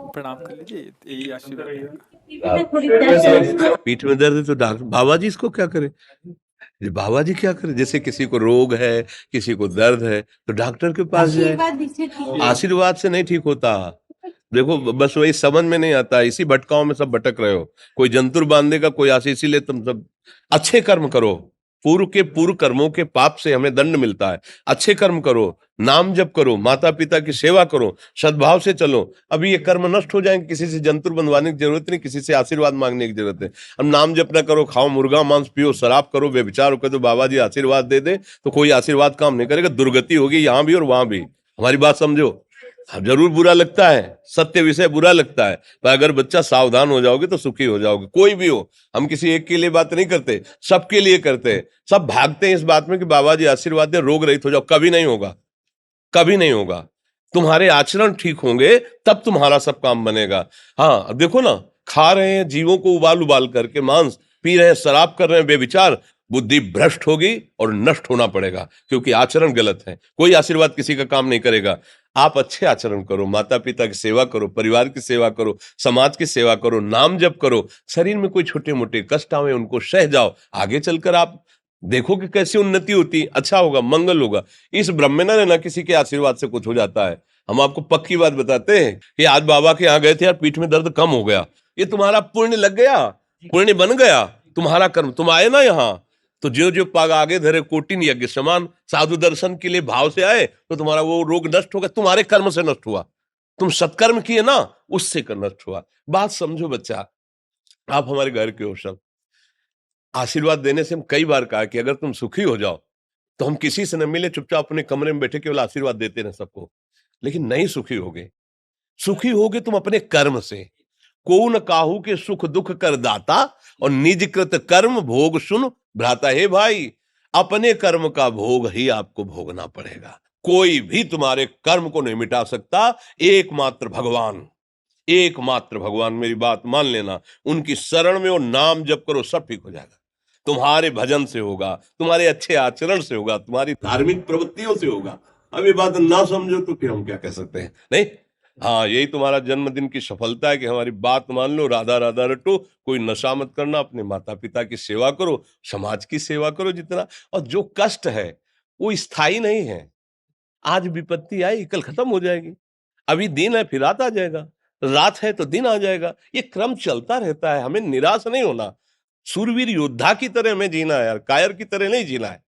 प्रणाम कर लीजिए, यही आशीर्वाद रहेगा। पीठ में दर्द है तो डॉक्टर बाबा जी इसको क्या करे, ये बाबा जी क्या करे। जैसे किसी को रोग है, किसी को दर्द है तो डॉक्टर के पास जाए। आशीर्वाद से नहीं ठीक होता। देखो बस वही समझ में नहीं आता, इसी भटकाओं में सब भटक रहे हो। कोई जंतुर बांधेगा, कोई आशीष, इसीलिए तुम सब अच्छे कर्म करो। पूर्व के पूर्व कर्मों के पाप से हमें दंड मिलता है। अच्छे कर्म करो, नाम जप करो, माता पिता की सेवा करो, सद्भाव से चलो। अभी ये कर्म नष्ट हो जाएंगे, किसी से जंतुर बंधवाने की जरूरत नहीं, किसी से आशीर्वाद मांगने की जरूरत है। अब नाम जप ना करो, खाओ मुर्गा मांस, पियो शराब, करो व्यभिचार करो, तो बाबा जी आशीर्वाद दे दे तो कोई आशीर्वाद काम नहीं करेगा। दुर्गति होगी यहाँ भी और वहां भी। हमारी बात समझो। अब जरूर बुरा लगता है, सत्य विषय बुरा लगता है, पर अगर बच्चा सावधान हो जाओगे तो सुखी हो जाओगे। कोई भी हो, हम किसी एक के लिए बात नहीं करते, सबके लिए करते हैं। सब भागते हैं इस बात में कि बाबा जी आशीर्वाद दे, रोग रहित हो जाओ। कभी नहीं होगा, कभी नहीं होगा। तुम्हारे आचरण ठीक होंगे तब तुम्हारा सब काम बनेगा। हाँ अब देखो ना, खा रहे हैं जीवों को उबाल उबाल करके मांस, पी रहे हैं शराब, कर रहे हैं बेविचार, बुद्धि भ्रष्ट होगी और नष्ट होना पड़ेगा, क्योंकि आचरण गलत है। कोई आशीर्वाद किसी का काम नहीं करेगा। आप अच्छे आचरण करो, माता पिता की सेवा करो, परिवार की सेवा करो, समाज की सेवा करो, नाम जप करो। शरीर में कोई छोटे मोटे कष्ट आवे उनको सह जाओ, आगे चलकर आप देखो कि कैसी उन्नति होती, अच्छा होगा, मंगल होगा। इस ब्रह्म में ना किसी के आशीर्वाद से कुछ हो जाता है। हम आपको पक्की बात बताते हैं कि आज बाबा के यहाँ गए थे यार, पीठ में दर्द कम हो गया। ये तुम्हारा पुण्य लग गया, पुण्य बन गया, तुम्हारा कर्म। तुम आए ना यहाँ, तो जो जो पाग आगे धरे कोटिन यज्ञ समान, साधु दर्शन के लिए भाव से आए तो तुम्हारा वो रोग नष्ट हो गया, तुम्हारे कर्म से नष्ट हुआ। तुम सत्कर्म किए ना, उससे कर नष्ट हुआ। बात समझो बच्चा, आप हमारे घर के हो सब। आशीर्वाद देने से हम कई बार कहा कि अगर तुम सुखी हो जाओ तो हम किसी से न मिले, चुपचाप अपने कमरे में बैठे केवल आशीर्वाद देते रहे सबको। लेकिन नहीं सुखी होगे, सुखी होगे तुम अपने कर्म से। को न काहू के सुख दुख कर दाता, और निज कृत कर्म भोग सुन भ्राता। हे भाई, अपने कर्म का भोग ही आपको भोगना पड़ेगा। कोई भी तुम्हारे कर्म को नहीं मिटा सकता, एकमात्र भगवान। एकमात्र भगवान, मेरी बात मान लेना। उनकी शरण में और नाम जप करो, सब ठीक हो जाएगा। तुम्हारे भजन से होगा, तुम्हारे अच्छे आचरण से होगा, तुम्हारी धार्मिक प्रवृत्तियों से होगा। अब ये बात ना समझो तो फिर हम क्या कह सकते हैं। नहीं, हाँ यही तुम्हारा जन्मदिन की सफलता है कि हमारी बात मान लो, राधा राधा रटो, कोई नशा मत करना, अपने माता पिता की सेवा करो, समाज की सेवा करो जितना। और जो कष्ट है वो स्थायी नहीं है। आज विपत्ति आई, कल खत्म हो जाएगी। अभी दिन है, फिर रात आ जाएगा, रात है तो दिन आ जाएगा। ये क्रम चलता रहता है, हमें निराश नहीं होना। सूरवीर योद्धा की तरह हमें जीना है यार, कायर की तरह नहीं जीना है।